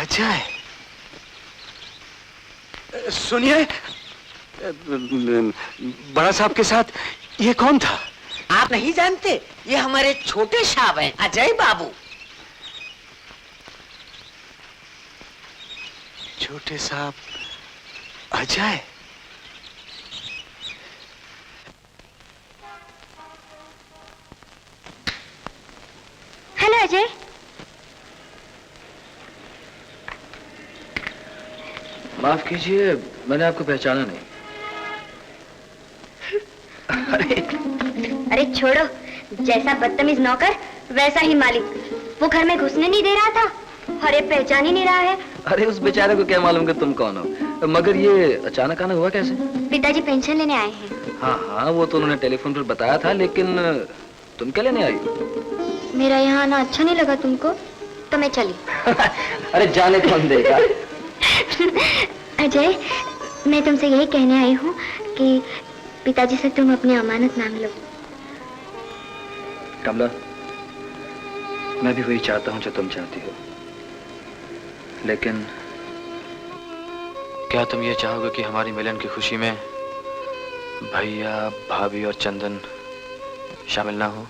अजय, सुनिए, बड़ा साहब के साथ ये कौन था? आप नहीं जानते? ये हमारे छोटे साहब हैं, अजय बाबू। छोटे साहब अजय? हेलो अजय। माफ कीजिए, मैंने आपको पहचाना नहीं। अरे छोड़ो, जैसा बदतमीज नौकर वैसा ही मालिक। वो घर में घुसने नहीं दे रहा था, अरे पहचान ही नहीं रहा है। अरे उस बेचारे को क्या मालूम कि तुम कौन हो। मगर ये अचानक आना हुआ कैसे? पिताजी पेंशन लेने आए हैं। हाँ हाँ, वो तो उन्होंने टेलीफोन पर बताया था, लेकिन तुम क्या लेने आई? मेरा यहाँ आना अच्छा नहीं लगा तुमको, तो मैं चली। अरे जाने कौन देगा। अजय, मैं तुमसे यही कहने आई हूँ कि पिताजी से तुम अपनी अमानत मांग लो। कमला, मैं भी वही चाहता हूँ जो तुम चाहती हो, लेकिन क्या तुम ये चाहोगे कि हमारी मिलन की खुशी में भैया, भाभी और चंदन शामिल ना हो?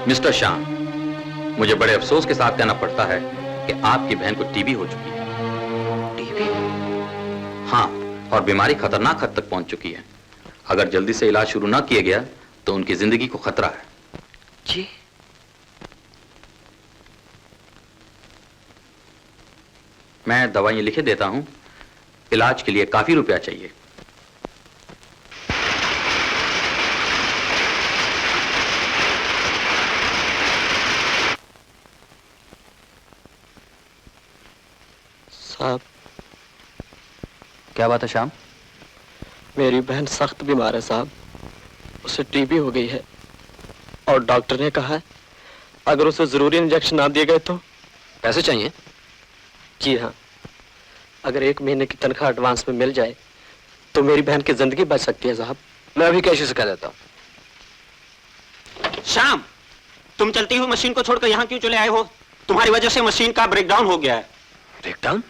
मिस्टर श्याम, मुझे बड़े अफसोस के साथ कहना पड़ता है कि आपकी बहन को टीबी हो चुकी है। टीबी? हाँ, और बीमारी खतरनाक हद तक पहुंच चुकी है। अगर जल्दी से इलाज शुरू ना किया गया तो उनकी जिंदगी को खतरा है। जी? मैं दवाइयां लिखे देता हूं, इलाज के लिए काफी रुपया चाहिए। साहब। क्या बात है श्याम? मेरी बहन सख्त बीमार है साहब, उसे टीबी हो गई है और डॉक्टर ने कहा है अगर उसे जरूरी इंजेक्शन ना दिए गए तो। पैसे चाहिए? जी हाँ, अगर 1 महीने की तनख्वाह एडवांस में मिल जाए तो मेरी बहन की जिंदगी बच सकती है साहब। मैं अभी कैश से कह देता हूँ। श्याम, तुम चलती हुई मशीन को छोड़कर यहाँ क्यों चले आए हो? तुम्हारी वजह से मशीन का ब्रेकडाउन हो गया है। ब्रेकडाउन?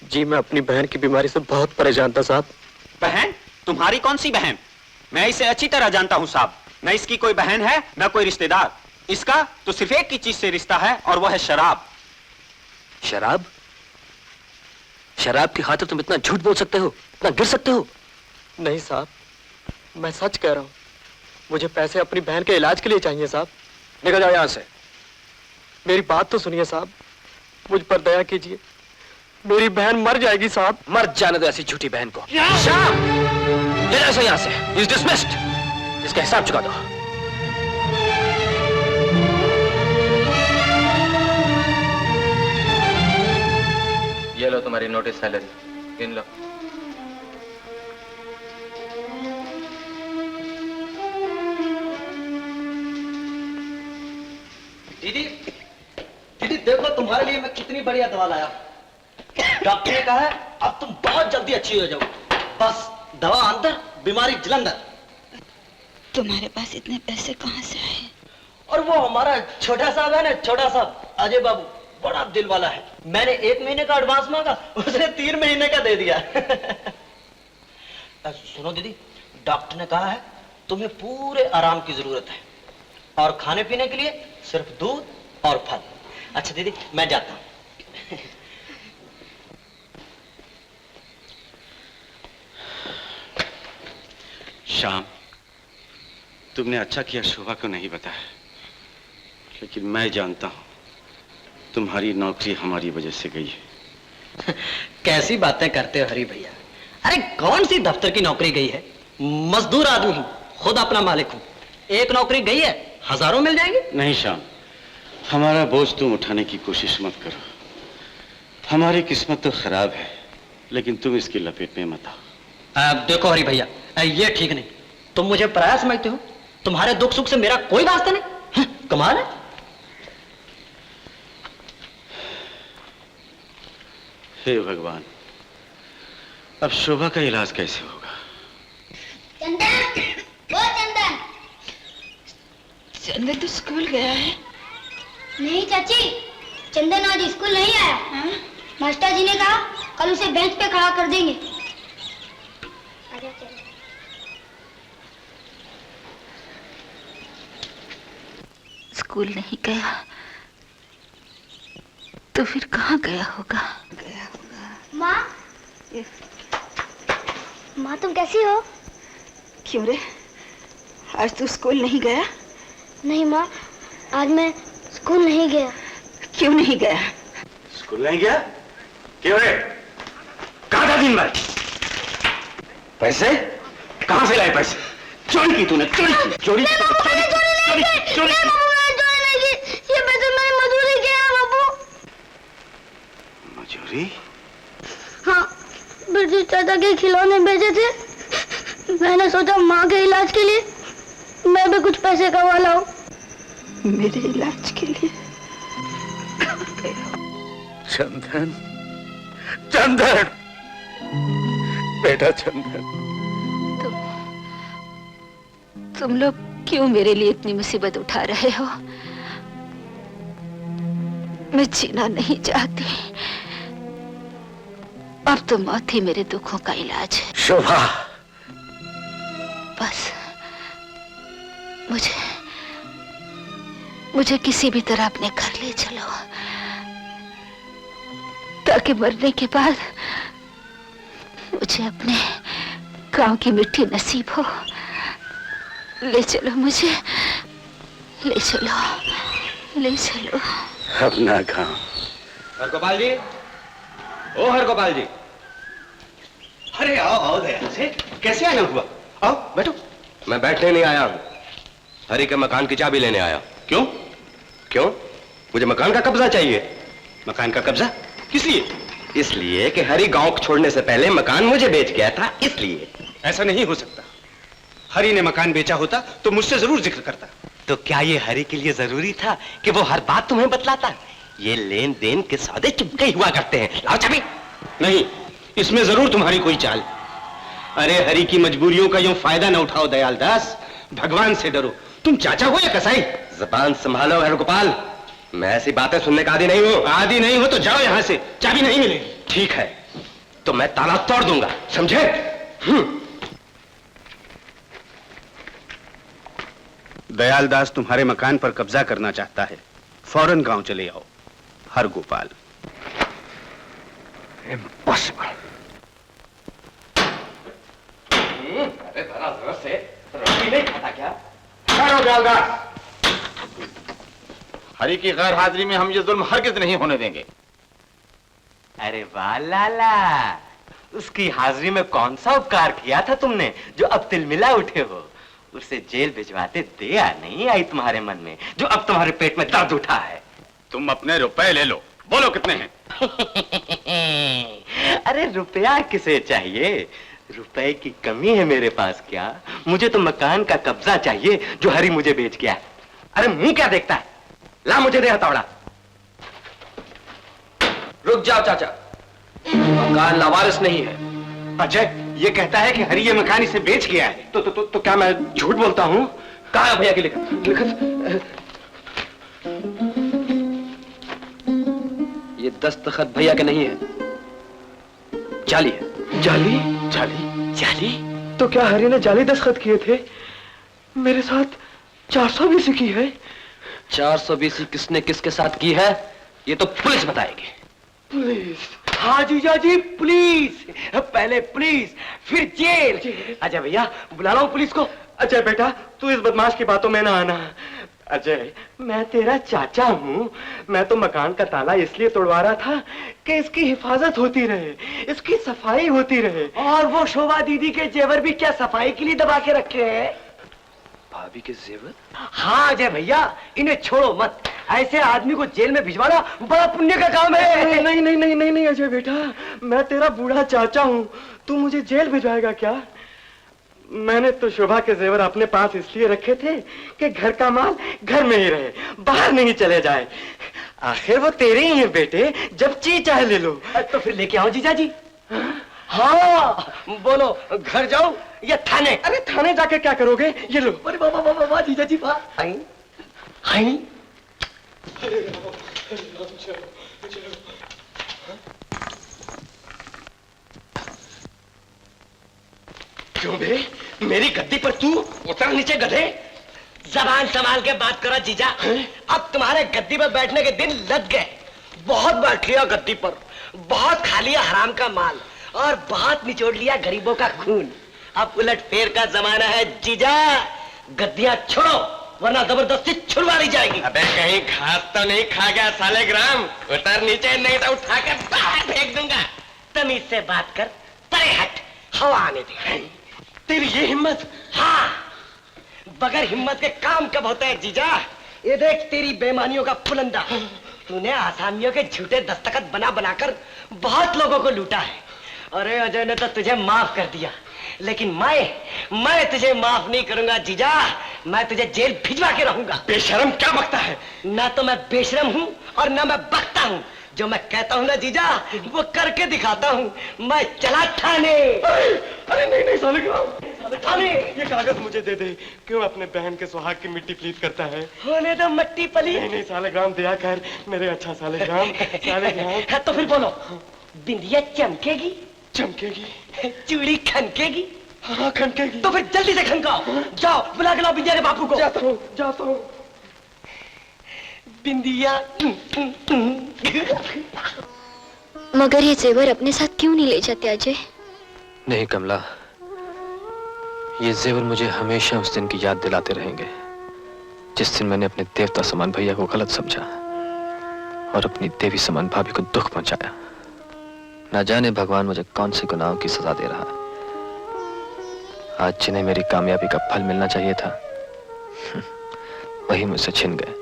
जी, मैं अपनी बहन की बीमारी से बहुत परेशान था साहब। बहन? तुम्हारी कौन सी बहन? मैं इसे अच्छी तरह जानता हूँ साहब। न इसकी कोई बहन है न कोई रिश्तेदार। इसका तो सिर्फ एक ही चीज से रिश्ता है और वह है शराब। शराब? शराब की खातिर तुम इतना झूठ बोल सकते हो, इतना गिर सकते हो? नहीं साहब, मैं सच कह रहा हूँ। मुझे पैसे अपनी बहन के इलाज के लिए चाहिए साहब। निकल जाओ यहाँ से। मेरी बात तो सुनिए साहब, मुझ पर दया कीजिए, मेरी बहन मर जाएगी साहब। मर जाने दो ऐसी झूठी बहन को। श्याम, ले जाओ यहाँ से। He's dismissed। इसका हिसाब चुका दो। ये लो तुम्हारी नोटिस सैलरी, गिन लो। दीदी, दीदी देखो तुम्हारे लिए मैं कितनी बढ़िया दवा लाया। डॉक्टर ने कहा है अब तुम बहुत जल्दी अच्छी हो जाओ। बस दवा अंदर, बीमारी जलंधर। तुम्हारे पास इतने पैसे कहाँ से आए? और वो हमारा छोटा साहब है ना, छोटा साहब अजय बाबू, बड़ा दिल वाला है। मैंने 1 महीने का एडवांस मांगा, उसने 3 महीने का दे दिया। सुनो दीदी, डॉक्टर ने कहा है तुम्हें पूरे आराम की जरूरत है और खाने पीने के लिए सिर्फ दूध और फल। अच्छा दीदी, मैं जाता हूं। श्याम, तुमने अच्छा किया शोभा को नहीं बताया, लेकिन मैं जानता हूं तुम्हारी नौकरी हमारी वजह से गई है। कैसी बातें करते हो हरी भैया? अरे कौन सी दफ्तर की नौकरी गई है? मजदूर आदमी हूं, खुद अपना मालिक हूं। एक नौकरी गई है, हजारों मिल जाएंगे। नहीं श्याम, हमारा बोझ तुम उठाने की कोशिश मत करो। हमारी किस्मत तो खराब है, लेकिन तुम इसकी लपेट में मत आओ। देखो हरी भैया, ये ठीक नहीं। तुम मुझे पराया समझते हो। तुम्हारे दुख सुख से मेरा कोई वास्ता नहीं। कमाल है। हे भगवान, अब शोभा का इलाज कैसे होगा? चंदन, वो चंदन। चंदन तो स्कूल गया है। नहीं चाची, चंदन आज स्कूल नहीं आया। हाँ? मास्टर जी ने कहा कल उसे बेंच पे खड़ा कर देंगे। आजा चल। स्कूल नहीं गया तो फिर कहाँ गया होगा? माँ, माँ तुम कैसी हो? क्यों रे, आज तू स्कूल नहीं गया? नहीं माँ, आज मैं स्कूल नहीं गया। क्यों नहीं गया? स्कूल नहीं गया? क्यों रे? कहाँ था दिन भर? पैसे? कहाँ से लाए पैसे? चोरी की तूने, चोरी की, चोरी की, चोरी की। ये पैसे मैंने मजदूरी किया है बाबू। मजूरी? हाँ, बिरजू चाचा के खिलौने बेचे थे। मैंने सोचा माँ के इलाज के लिए मैं भी कुछ पैसे कमा लाऊं। मेरे इलाज के लिए? चंदन, चंदन, बेटा चंदन। तुम लोग क्यों मेरे लिए इतनी मुसीबत उठा रहे हो? मैं जीना नहीं चाहती। अब तो मौत ही मेरे दुखों का इलाज है। शोभा, बस मुझे किसी भी तरह अपने घर ले चलो, ताकि मरने के बाद मुझे अपने गांव की मिट्टी नसीब हो। ले चलो मुझे, ले चलो, ले चलो। अपना गांव। हरगोपाल जी, ओ हरगोपाल जी। अरे आओ आओ दया से, कैसे आना हुआ? आओ बैठो। मैं बैठने नहीं आया हूँ, हरी के मकान की चाबी लेने आया। क्यों? क्यों? मुझे मकान का कब्जा चाहिए। मकान का कब्जा? किस लिए? इसलिए कि हरी गांव छोड़ने से पहले मकान मुझे बेच गया था, इसलिए। ऐसा नहीं हो सकता। हरी ने मकान बेचा होता तो मुझसे जरूर जिक्र करता। तो क्या ये हरी के लिए जरूरी था कि वो हर बात तुम्हें बतलाता? ये लेन देन के सौदे चुपके हुआ करते हैं। लाओ चाबी। नहीं, इसमें जरूर तुम्हारी कोई चाल। अरे हरी की मजबूरियों का यूं फायदा न उठाओ दयाल दास, भगवान से डरो। तुम चाचा हो या कसाई? जबान संभालो हरगोपाल, मैं ऐसी बातें सुनने का आदी नहीं हूँ। आदि नहीं हो तो जाओ यहां से, चाबी नहीं मिलेगी। ठीक है, तो मैं ताला तोड़ दूंगा, समझे? दयाल दास तुम्हारे मकान पर कब्जा करना चाहता है। फौरन गांव चले आओ। हरगोपाल। इम्पॉसिबल। अरे जरा जोर से रोटी नहीं खाता क्या? ठहरो दयाल दास, हरी की गैर हाजिरी में हम ये जुल्म हरगिज नहीं होने देंगे। अरे वाह लाला, उसकी हाजिरी में कौन सा उपकार किया था तुमने जो अब तिलमिला उठे हो? उसे जेल भिजवाते दया नहीं आई तुम्हारे मन में, जो अब तुम्हारे पेट में दर्द उठा है। तुम अपने रुपए ले लो, बोलो कितने हैं? अरे रुपया किसे चाहिए? रुपए की कमी है मेरे पास क्या? मुझे तो मकान का कब्जा चाहिए जो हरी मुझे बेच गया। अरे मुंह क्या देखता है? ला मुझे दे हथौड़ा। रुक जाओ चाचा, मकान लावारिस नहीं है। अजय, ये कहता है कि हरी ये मकान इसे बेच गया है। तो क्या मैं झूठ बोलता हूँ? कहाँ है भैया की लिखत? ये दस्तखत भैया के नहीं है, जाली है। जाली? जाली? जाली? तो क्या हरी ने जाली दस्तखत किए थे? मेरे साथ 420 की है। 420 किसने किसके साथ की है ये तो पुलिस बताएगी। पुलिस? हाँ जीजा जी, पुलिस। पहले पुलिस, फिर जेल। अजय भैया, बुला रहा हूँ पुलिस को। अजय बेटा, तू इस बदमाश की बातों में ना आना। अजय, मैं तेरा चाचा हूँ। मैं तो मकान का ताला इसलिए तोड़वा रहा था कि इसकी हिफाजत होती रहे, इसकी सफाई होती रहे। और वो शोभा दीदी के जेवर भी क्या सफाई के लिए दबा के रखे हैं? भाभी के जेवर? हाँ अजय भैया, इन्हें छोड़ो मत। ऐसे आदमी को जेल में भिजवाना बड़ा पुण्य का काम है। नहीं नहीं नहीं नहीं नहीं अजय बेटा, मैं तेरा बूढ़ा चाचा हूँ, तू मुझे जेल भिजवाएगा क्या? मैंने तो शोभा के जेवर अपने पास इसलिए रखे थे कि घर का माल घर में ही रहे, बाहर नहीं चले जाए। आखिर वो तेरे ही हैं बेटे, जब ची चाहे ले लो। तो फिर लेके आओ जीजा जी। हाँ बोलो, घर जाओ या थाने? अरे थाने जाके क्या करोगे? ये लो। अरे वाह वाह वाह वाह जीजा जी वाह। हाय हाय। क्यों बे? मेरी गद्दी पर तू उतर नीचे गधे। जबान संभाल के बात करो जीजा। अब तुम्हारे गद्दी पर बैठने के दिन लग गए। बहुत बैठ लिया गद्दी पर, बहुत खा लिया हराम का माल और बहुत निचोड़ लिया गरीबों का खून। अब उलट फेर का जमाना है जीजा। गद्दियां छोड़ो वरना जबरदस्ती छुड़वा ली जाएगी। अबे कहीं घास तो नहीं खा गया साले ग्राम? उतर नीचे नहीं तो उठा के बाहर फेंक दूंगा। तमीज से बात कर, परे हट, हवा आने दे। तेरी ये हिम्मत? हाँ, बगैर हिम्मत के काम कब होता है जीजा? ये देख तेरी बेईमानियों का पुलंदा। तूने आसामियों के झूठे दस्तखत बना बनाकर बहुत लोगों को लूटा है। अरे अजय ने तो तुझे माफ कर दिया, लेकिन मैं तुझे माफ नहीं करूंगा जीजा। मैं तुझे जेल भिजवा के रहूंगा। बेशरम क्या बकता है? ना तो मैं बेशरम हूँ और ना मैं बकता हूँ। जो मैं कहता हूँ ना जीजा, वो करके दिखाता हूँ। मैं चला थाने। अरे नहीं नहीं साले ग्राम, थाने। ये कागज मुझे दे दे। क्यों अपने बहन के सुहाग की मिट्टी प्लीत करता है? होने दो मट्टी पली। नहीं नहीं साले ग्राम, दया कर मेरे अच्छा साले ग्राम। साले ग्राम। तो फिर बोलो, बिंदिया चमकेगी? चमकेगी। चूड़ी खनकेगी? हाँ खनकेगी। तो फिर जल्दी से खनकाओ। जाओ बुला के लाओ बिंदिया के बापू को। जाता हूँ जाता हूँ। बिंदिया। मगर ये जेवर अपने साथ क्यों नहीं ले जाते अजय? नहीं कमला, ये जेवर मुझे हमेशा उस दिन की याद दिलाते रहेंगे जिस दिन मैंने अपने देवता समान भैया को गलत समझा और अपनी देवी समान भाभी को दुख पहुंचाया। ना जाने भगवान मुझे कौन से गुनाहों की सजा दे रहा है। आज जिन्हें मेरी कामयाबी का फल मिलना चाहिए था, वही मुझसे छिन गए।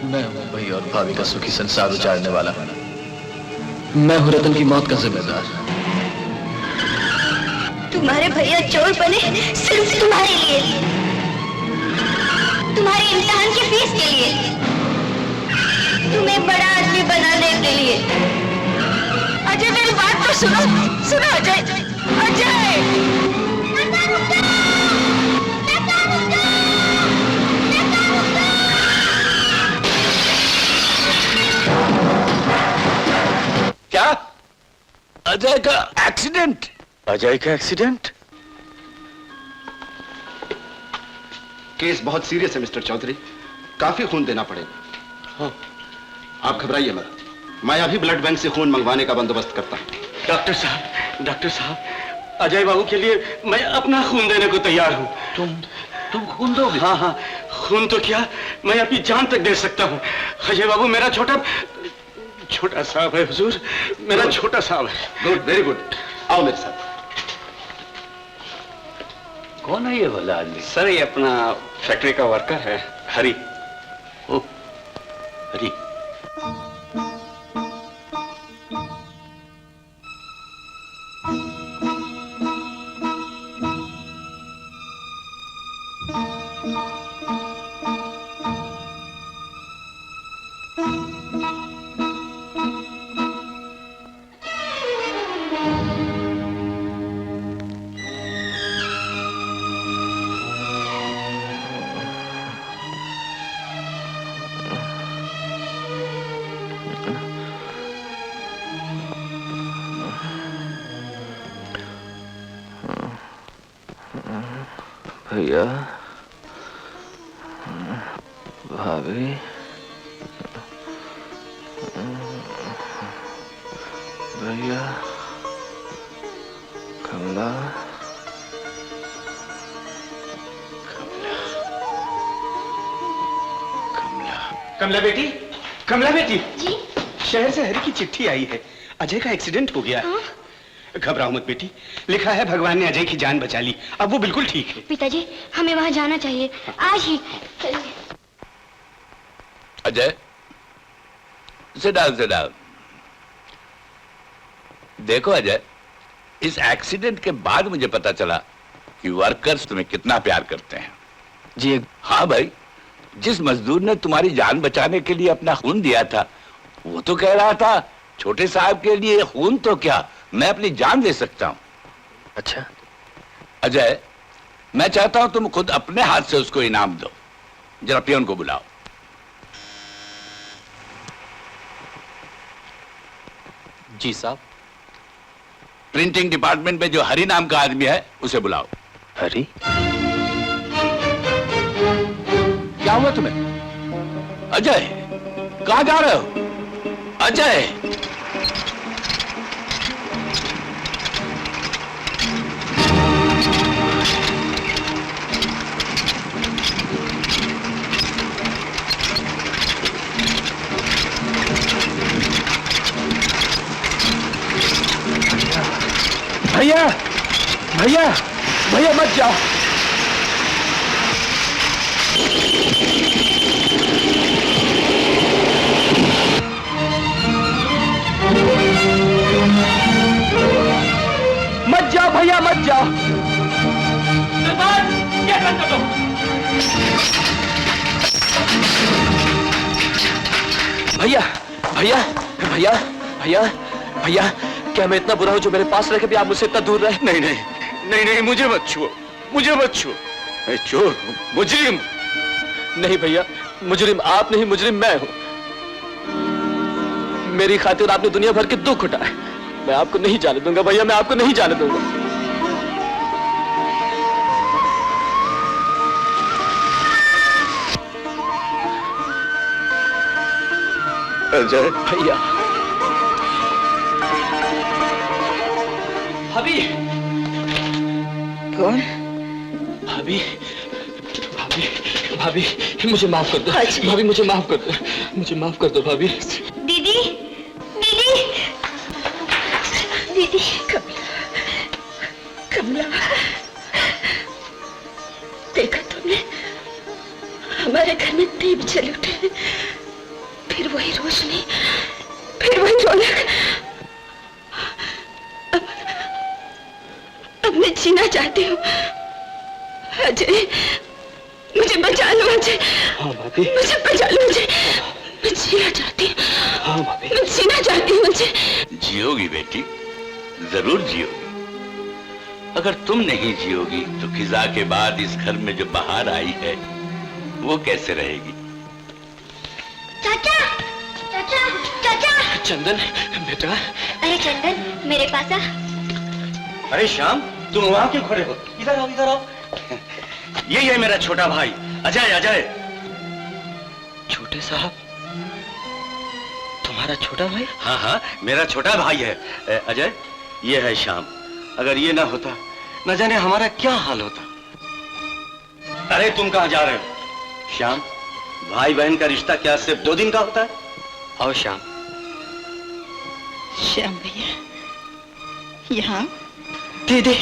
मैं हूं भाई और भाभी का सुखी संसार उजाड़ने वाला। मैं हूं रतन की मौत का जिम्मेदार। तुम्हारे भैया चोर बने सिर्फ तुम्हारे लिए, तुम्हारे इम्तिहान की फीस के लिए, तुम्हें बड़ा आदमी बनाने के लिए। अजय मेरी बात तो सुनो, सुनो अजय, अजय। क्या? अजय का एक्सीडेंट? अजय का एक्सीडेंट? केस बहुत सीरियस है मिस्टर चौधरी, काफी खून देना पड़ेगा। हाँ। आप घबराइए मत, मैं अभी ब्लड बैंक से खून मंगवाने का बंदोबस्त करता हूँ। डॉक्टर साहब, अजय बाबू के लिए मैं अपना खून देने को तैयार हूँ। तुम खून दोगे? हाँ हाँ, खून तो क्या, मैं अपनी जान तक दे सकता हूँ। अजय बाबू मेरा छोटा साहब है हुजूर, मेरा छोटा साहब है। Good, very good. आओ मेरे साथ। कौन है ये वाला आदमी? सर ये अपना फैक्ट्री का वर्कर है, हरी। ओ, हरी। भैया, भाभी, भैया, कमला, कमला बेटी, कमला बेटी। जी? शहर से हरी की चिट्ठी आई है, अजय का एक्सीडेंट हो गया। हाँ? घबराओ मत बेटी, लिखा है भगवान ने अजय की जान बचा ली, अब वो बिल्कुल ठीक है। पिताजी हमें वहाँ जाना चाहिए आज ही। Ajay, sit down, sit down. देखो अजय, इस एक्सीडेंट के बाद मुझे पता चला कि वर्कर्स तुम्हें कितना प्यार करते हैं। जी हाँ भाई, जिस मजदूर ने तुम्हारी जान बचाने के लिए अपना खून दिया था, वो तो कह रहा था छोटे साहब के लिए खून तो क्या, मैं अपनी जान दे सकता हूं। अच्छा अजय, मैं चाहता हूं तुम खुद अपने हाथ से उसको इनाम दो। जरा पियोन को बुलाओ। जी साहब। प्रिंटिंग डिपार्टमेंट में जो हरि नाम का आदमी है उसे बुलाओ। हरि? क्या हुआ तुम्हें? अजय, कहां जा रहे हो? अजय! भैया भैया भैया मत जाओ। मत जाओ भैया, मत जाओ। क्या करते हो? भैया भैया भैया भैया भैया, क्या मैं इतना बुरा हूं जो मेरे पास रह के भी आप मुझसे इतना दूर रहे? नहीं नहीं नहीं नहीं, मुझे मत छुओ, मुझे मत छुओ। मैं चोर हूं, मुजरिम। नहीं भैया, मुजरिम आप नहीं, मुजरिम मैं हूं। मेरी खातिर आपने दुनिया भर के दुख उठाए। मैं आपको नहीं जाने दूंगा भैया, मैं आपको नहीं जाने दूंगा। अजय भैया। भाभी। कौन? भाभी भाभी भाभी, मुझे माफ कर दो। भाभी मुझे माफ कर दो, मुझे माफ कर दो भाभी। दीदी दीदी दीदी। कमला, देखा तुमने, हमारे घर में दीप जल उठे, फिर वही रोशनी, फिर वही रौनक। अब मैं जीना चाहती हूँ। अजय, मुझे बचा लो अजय। हाँ भाभी, मुझे बचा लो अजय। मैं जीना चाहती हूँ। हाँ भाभी, मैं जीना चाहती हूँ अजय। जियोगी बेटी, जरूर जियोगी। अगर तुम नहीं जियोगी तो खिजा के बाद इस घर में जो बहार आई है वो कैसे रहेगी? चाचा चाचा चाचा। चंदन बेटा। अरे चंदन, मेरे पास आ। अरे श्याम, तुम वहां क्यों खड़े हो? इधर आओ, इधर आओ। यही है मेरा छोटा भाई अजय। अजय। छोटे साहब, तुम्हारा छोटा भाई? हाँ हाँ, मेरा छोटा भाई है अजय। ये है श्याम। अगर ये ना होता, न जाने हमारा क्या हाल होता। अरे तुम कहां जा रहे हो? श्याम, भाई बहन का रिश्ता क्या सिर्फ 2 दिन का होता है? आओ श्याम। श्याम भैया, यहाँ। दीदी।